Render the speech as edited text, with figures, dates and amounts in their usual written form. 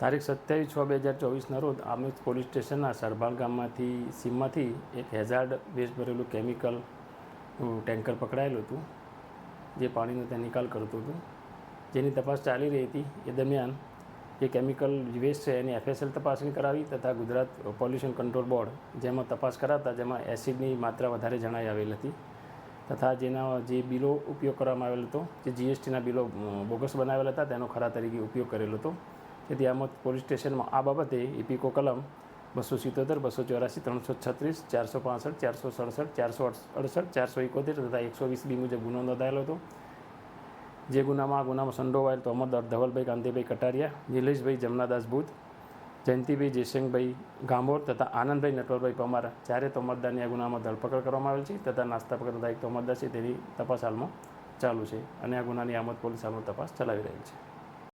તારીખ 27/6/2024ના રોજ આમેજ પોલીસ સ્ટેશનના સરભાલ ગામમાંથી સીમમાંથી એક હેઝાર્ડ વેસ્ટ ભરેલું કેમિકલ ટેન્કર પકડાયેલું હતું, જે પાણીનો ત્યાં નિકાલ કરતું હતું, જેની તપાસ ચાલી રહી હતી. એ દરમિયાન જે કેમિકલ વેસ્ટ છે એની FSL તપાસણી કરાવી તથા ગુજરાત પોલ્યુશન કંટ્રોલ બોર્ડ જેમાં તપાસ કરાતા જેમાં એસિડની માત્રા વધારે જણાઈ આવેલ હતી તથા જેના જે બિલો ઉપયોગ કરવામાં આવેલ હતો, જે GSTના બિલો બોગસ બનાવેલા હતા તેનો ખરા તરીકે ઉપયોગ કરેલો હતો. તેથી આમોદ પોલીસ સ્ટેશનમાં આ બાબતે ઇપીકો કલમ 277, 284, 336, 465, 467, 468, 471 તથા 120B મુજબ ગુનો નોંધાયેલો હતો. જે ગુનામાં સંડોવાયેલ તોમરદાર ધવલભાઈ કાંતિભાઈ કટારિયા, નિલેશભાઈ જમનાદાસ ભૂત, જયંતિભાઈ જયસિંહભાઈ ગાંભોર તથા આનંદભાઈ નટવરભાઈ પરમાર ચારે તોમરદારની આ ગુનામાં ધરપકડ કરવામાં આવેલ છે તથા નાસ્તા પકડતા એક તોમરદાર છે તેની તપાસ હાલમાં ચાલુ છે અને આ ગુનાની આમોદ પોલીસ હાલમાં તપાસ ચલાવી રહેલ છે.